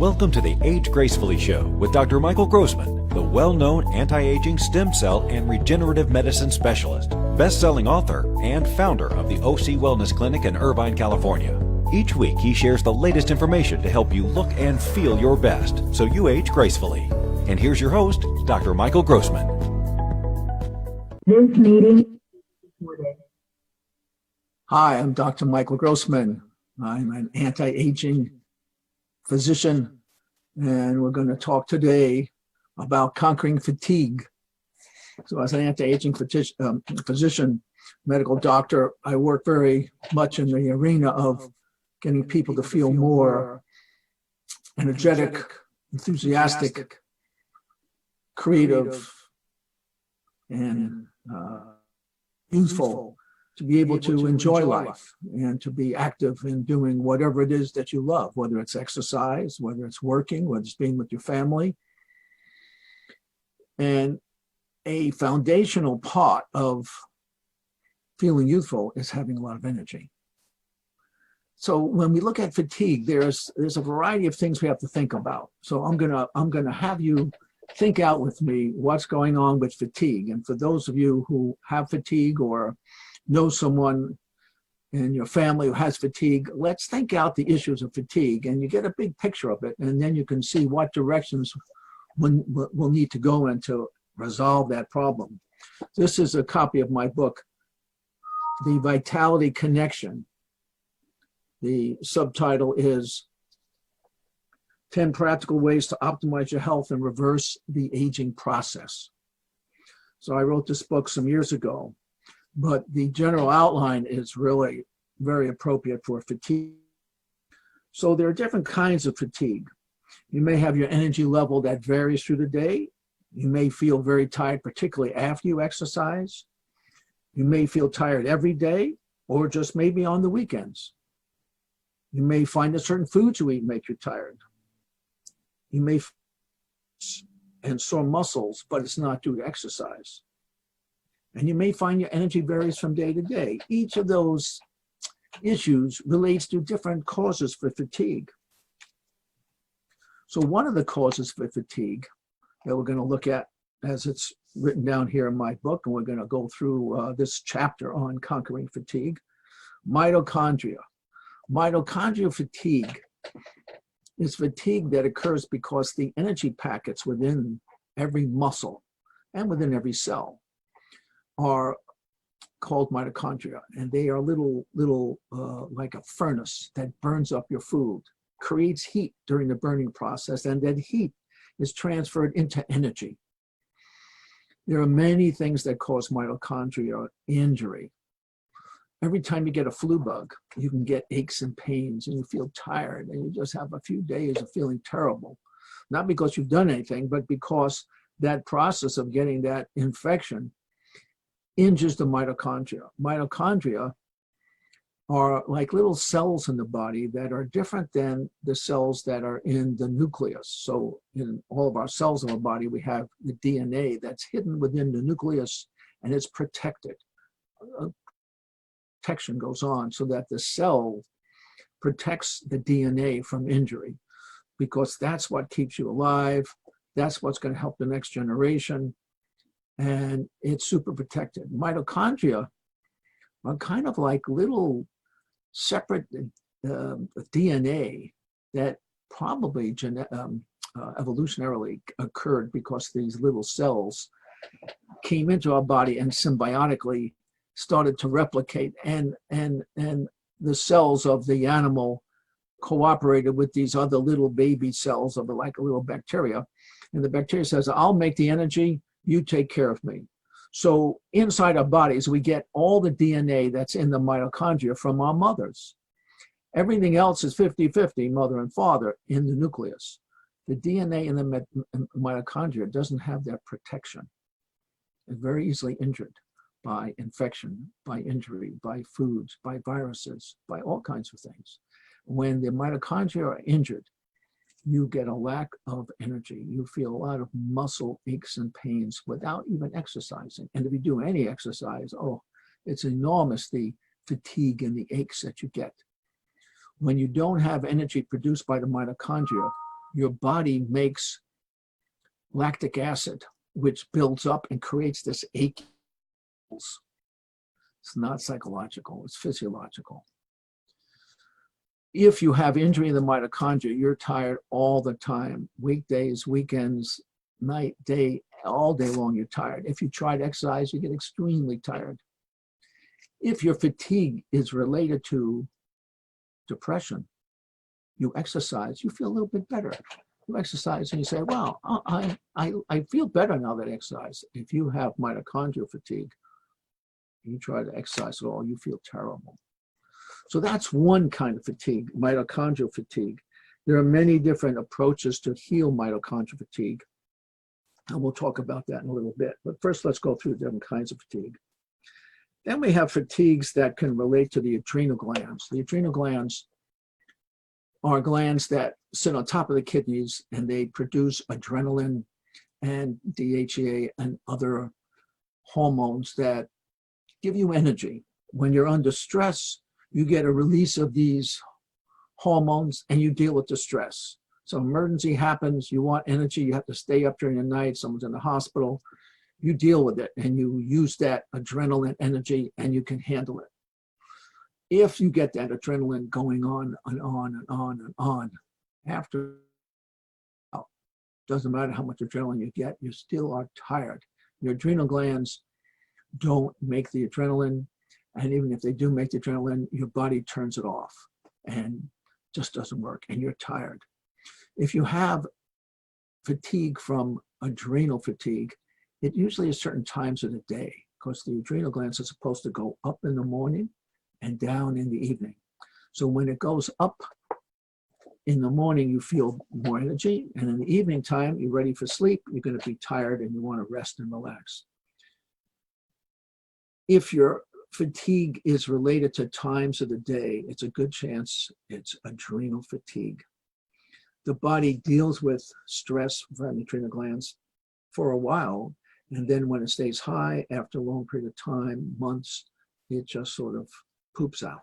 Welcome to the Age Gracefully Show with Dr. Michael Grossman, the well-known anti-aging stem cell and regenerative medicine specialist, best-selling author, and founder of the OC Wellness Clinic in Irvine, California. Each week, he shares the latest information to help you look and feel your best so you age gracefully. And here's your host, Dr. Michael Grossman. This meeting is recorded. Hi, I'm Dr. Michael Grossman. I'm an anti-aging physician, and we're going to talk today about conquering fatigue. So as an anti-aging physician, medical doctor, I work very much in the arena of getting people to feel more energetic, enthusiastic, creative, and youthful, to be able to enjoy life and to be active in doing whatever it is that you love, whether it's exercise, whether it's working, whether it's being with your family. And a foundational part of feeling youthful is having a lot of energy. So when we look at fatigue, there's a variety of things we have to think about. So I'm gonna have you think out with me what's going on with fatigue. And for those of you who have fatigue or know someone in your family who has fatigue, let's think out the issues of fatigue, and you get a big picture of it, and then you can see what directions we'll need to go in to resolve that problem. This is a copy of my book, The Vitality Connection. The subtitle is 10 Practical Ways to Optimize Your Health and Reverse the Aging Process. So I wrote this book some years ago, but the general outline is really very appropriate for fatigue. So there are different kinds of fatigue. You may have your energy level that varies through the day. You may feel very tired, particularly after you exercise. You may feel tired every day or just maybe on the weekends. You may find that certain foods you eat make you tired. You may and sore muscles, but it's not due to exercise. And you may find your energy varies from day to day. Each of those issues relates to different causes for fatigue. So one of the causes for fatigue that we're going to look at, as it's written down here in my book, and we're going to go through this chapter on conquering fatigue, mitochondria. Mitochondrial fatigue is fatigue that occurs because the energy packets within every muscle and within every cell are called mitochondria, and they are little like a furnace that burns up your food, creates heat during the burning process, and that heat is transferred into energy. There are many things that cause mitochondria injury. Every time you get a flu bug, you can get aches and pains, and you feel tired, and you just have a few days of feeling terrible. Not because you've done anything, but because that process of getting that infection injures the mitochondria. Mitochondria are like little cells in the body that are different than the cells that are in the nucleus. So in all of our cells of our body, we have the DNA that's hidden within the nucleus, and it's protected. Protection goes on so that the cell protects the DNA from injury, because that's what keeps you alive. That's what's going to help the next generation. And it's super protected. Mitochondria are kind of like little separate DNA that probably evolutionarily occurred because these little cells came into our body and symbiotically started to replicate, and the cells of the animal cooperated with these other little baby cells of like a little bacteria, and the bacteria says, I'll make the energy, you take care of me. So inside our bodies, we get all the DNA that's in the mitochondria from our mothers. Everything else is 50-50, mother and father, in the nucleus. The DNA in the mitochondria doesn't have that protection. It's very easily injured by infection, by injury, by foods, by viruses, by all kinds of things. When the mitochondria are injured, you get a lack of energy. You feel a lot of muscle aches and pains without even exercising. And if you do any exercise, it's enormous, the fatigue and the aches that you get. When you don't have energy produced by the mitochondria, your body makes lactic acid, which builds up and creates this ache. It's not psychological, it's physiological. If you have injury in the mitochondria, you're tired all the time. Weekdays, weekends, night, day, all day long, you're tired. If you try to exercise, you get extremely tired. If your fatigue is related to depression, you exercise, you feel a little bit better. You exercise and you say, wow, I feel better now that I exercise. If you have mitochondrial fatigue, you try to exercise at all, you feel terrible. So that's one kind of fatigue, mitochondrial fatigue. There are many different approaches to heal mitochondrial fatigue, and we'll talk about that in a little bit. But first, let's go through different kinds of fatigue. Then we have fatigues that can relate to the adrenal glands. The adrenal glands are glands that sit on top of the kidneys, and they produce adrenaline and DHEA and other hormones that give you energy. When you're under stress, you get a release of these hormones and you deal with the stress. So emergency happens, you want energy, you have to stay up during the night, someone's in the hospital, you deal with it and you use that adrenaline energy and you can handle it. If you get that adrenaline going on and on and on and on, after, doesn't matter how much adrenaline you get, you still are tired. Your adrenal glands don't make the adrenaline, and even if they do make the adrenaline, your body turns it off and just doesn't work, and you're tired. If you have fatigue from adrenal fatigue, it usually is certain times of the day, because the adrenal glands are supposed to go up in the morning and down in the evening. So when it goes up in the morning, you feel more energy, and in the evening time, you're ready for sleep, you're going to be tired and you want to rest and relax. If your fatigue is related to times of the day, it's a good chance it's adrenal fatigue. The body deals with stress from the adrenal glands for a while, and then when it stays high after a long period of time, months, it just sort of poops out.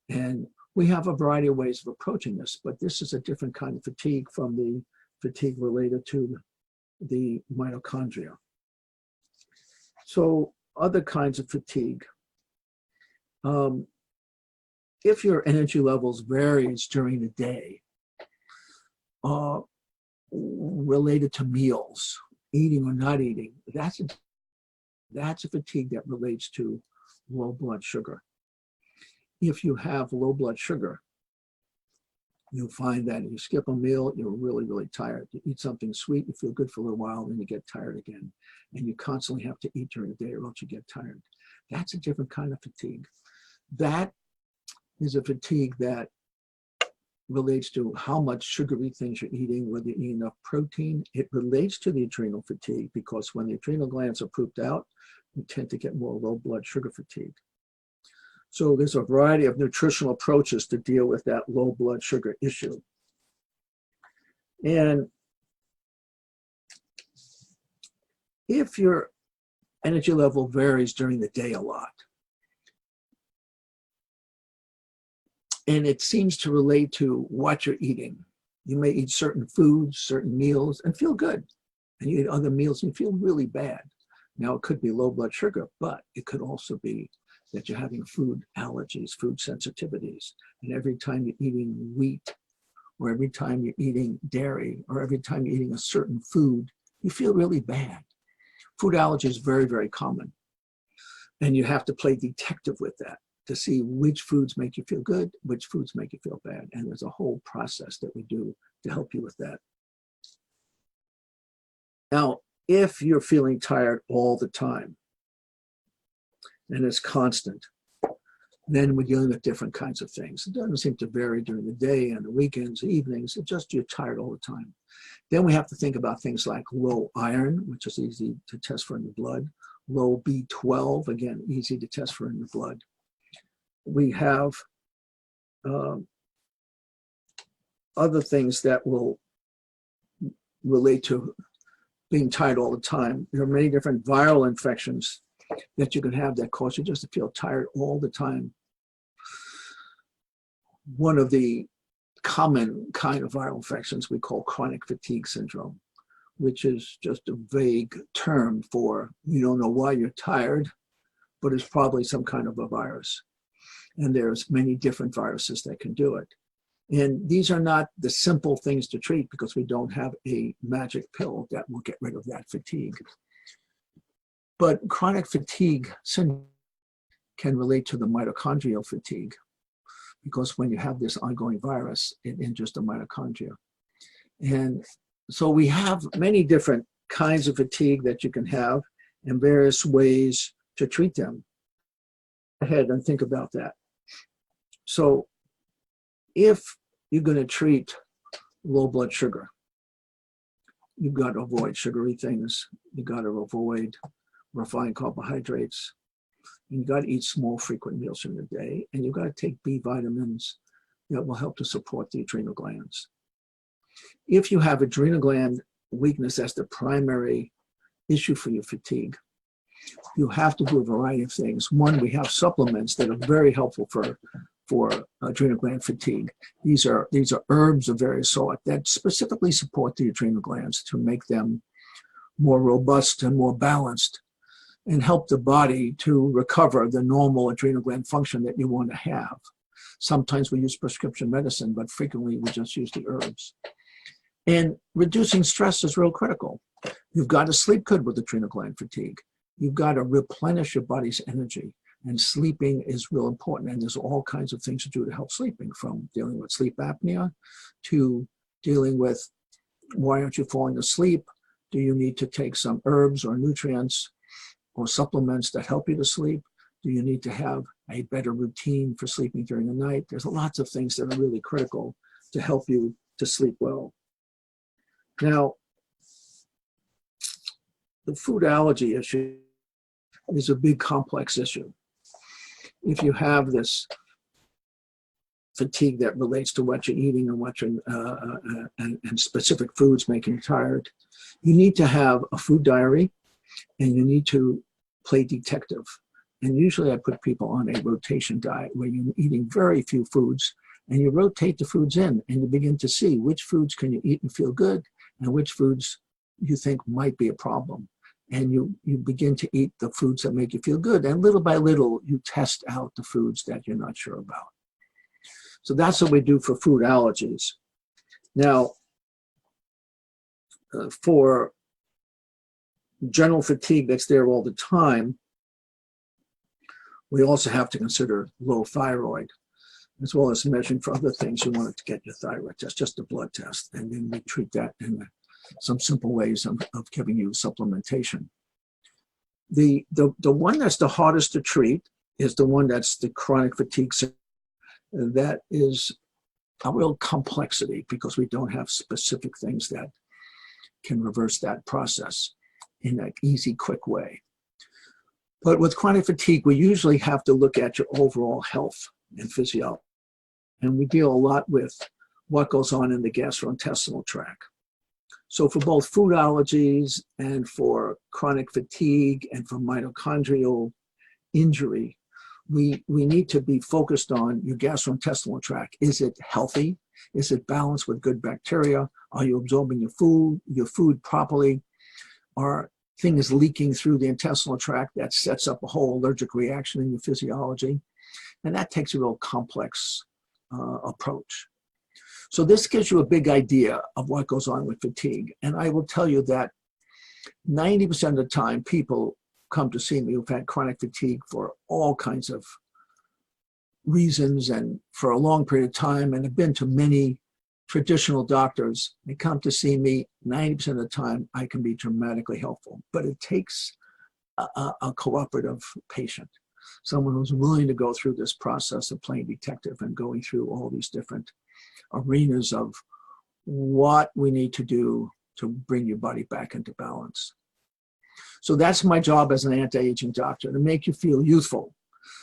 And we have a variety of ways of approaching this, but this is a different kind of fatigue from the fatigue related to the mitochondria. So other kinds of fatigue. If your energy levels varies during the day, related to meals, eating or not eating, that's a fatigue that relates to low blood sugar. If you have low blood sugar, you'll find that if you skip a meal, you're really, really tired. You eat something sweet, you feel good for a little while, then you get tired again. And you constantly have to eat during the day or else you get tired. That's a different kind of fatigue. That is a fatigue that relates to how much sugary things you're eating, whether you eat enough protein. It relates to the adrenal fatigue, because when the adrenal glands are pooped out, you tend to get more low blood sugar fatigue. So there's a variety of nutritional approaches to deal with that low blood sugar issue. And if your energy level varies during the day a lot, and it seems to relate to what you're eating, you may eat certain foods, certain meals, and feel good. And you eat other meals and feel really bad. Now, it could be low blood sugar, but it could also be that you're having food allergies, food sensitivities. And every time you're eating wheat, or every time you're eating dairy, or every time you're eating a certain food, you feel really bad. Food allergy is very, very common. And you have to play detective with that to see which foods make you feel good, which foods make you feel bad. And there's a whole process that we do to help you with that. Now, if you're feeling tired all the time, and it's constant, then we're dealing with different kinds of things. It doesn't seem to vary during the day and the weekends, evenings. It's just you're tired all the time. Then we have to think about things like low iron, which is easy to test for in the blood. Low B12, again, easy to test for in the blood. We have other things that will relate to being tired all the time. There are many different viral infections that you can have that cause you just to feel tired all the time. One of the common kind of viral infections we call chronic fatigue syndrome, which is just a vague term for you don't know why you're tired, but it's probably some kind of a virus. And there's many different viruses that can do it. And these are not the simple things to treat because we don't have a magic pill that will get rid of that fatigue. But chronic fatigue syndrome can relate to the mitochondrial fatigue because when you have this ongoing virus, it injures the mitochondria. And so we have many different kinds of fatigue that you can have and various ways to treat them. Go ahead and think about that. So if you're going to treat low blood sugar, you've got to avoid sugary things. You've got to avoid refined carbohydrates. You've got to eat small, frequent meals in the day. And you've got to take B vitamins that will help to support the adrenal glands. If you have adrenal gland weakness as the primary issue for your fatigue, you have to do a variety of things. One, we have supplements that are very helpful for adrenal gland fatigue. These are herbs of various sort that specifically support the adrenal glands to make them more robust and more balanced and help the body to recover the normal adrenal gland function that you want to have. Sometimes we use prescription medicine, but frequently we just use the herbs. And reducing stress is real critical. You've got to sleep good with adrenal gland fatigue. You've got to replenish your body's energy. And sleeping is real important. And there's all kinds of things to do to help sleeping, from dealing with sleep apnea to dealing with why aren't you falling asleep? Do you need to take some herbs or nutrients or supplements that help you to sleep? Do you need to have a better routine for sleeping during the night? There's lots of things that are really critical to help you to sleep well. Now, the food allergy issue is a big complex issue. If you have this fatigue that relates to what you're eating and what you're, and specific foods making you tired, you need to have a food diary and you need to play detective. And usually I put people on a rotation diet where you're eating very few foods and you rotate the foods in and you begin to see which foods can you eat and feel good and which foods you think might be a problem. And you begin to eat the foods that make you feel good. And little by little, you test out the foods that you're not sure about. So that's what we do for food allergies. Now, for general fatigue that's there all the time, we also have to consider low thyroid, as well as measuring for other things. You want to get your thyroid test, just a blood test. And then we treat that in some simple ways of giving you supplementation. The one that's the hardest to treat is the one that's the chronic fatigue syndrome. That is a real complexity because we don't have specific things that can reverse that process in an easy, quick way. But with chronic fatigue, we usually have to look at your overall health and physiology. And we deal a lot with what goes on in the gastrointestinal tract. So for both food allergies and for chronic fatigue and for mitochondrial injury, we need to be focused on your gastrointestinal tract. Is it healthy? Is it balanced with good bacteria? Are you absorbing your food properly? Are things leaking through the intestinal tract that sets up a whole allergic reaction in your physiology? And that takes a real complex approach. So this gives you a big idea of what goes on with fatigue. And I will tell you that 90% of the time, people come to see me who've had chronic fatigue for all kinds of reasons and for a long period of time and have been to many traditional doctors. They come to see me 90% of the time, I can be dramatically helpful. But it takes a cooperative patient, someone who's willing to go through this process of playing detective and going through all these different arenas of what we need to do to bring your body back into balance. So that's my job as an anti-aging doctor, to make you feel youthful.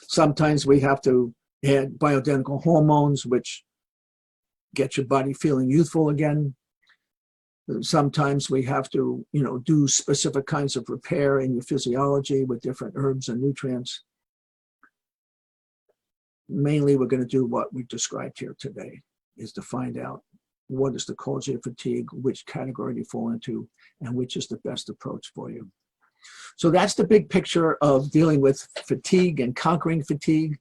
Sometimes we have to add bioidentical hormones, which get your body feeling youthful again. Sometimes we have to, do specific kinds of repair in your physiology with different herbs and nutrients. Mainly, we're going to do what we described here today. is to find out what is the cause of your fatigue, which category do you fall into, and which is the best approach for you. So that's the big picture of dealing with fatigue and conquering fatigue.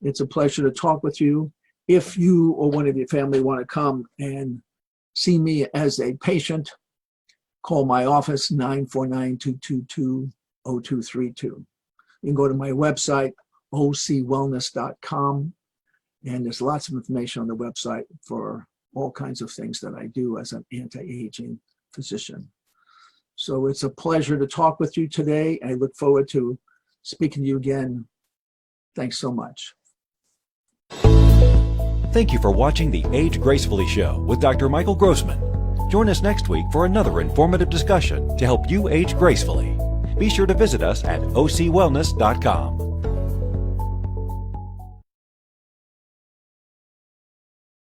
It's a pleasure to talk with you. If you or one of your family want to come and see me as a patient, call my office, 949-222-0232. You can go to my website, ocwellness.com, and there's lots of information on the website for all kinds of things that I do as an anti-aging physician. So it's a pleasure to talk with you today. I look forward to speaking to you again. Thanks so much. Thank you for watching the Age Gracefully Show with Dr. Michael Grossman. Join us next week for another informative discussion to help you age gracefully. Be sure to visit us at ocwellness.com.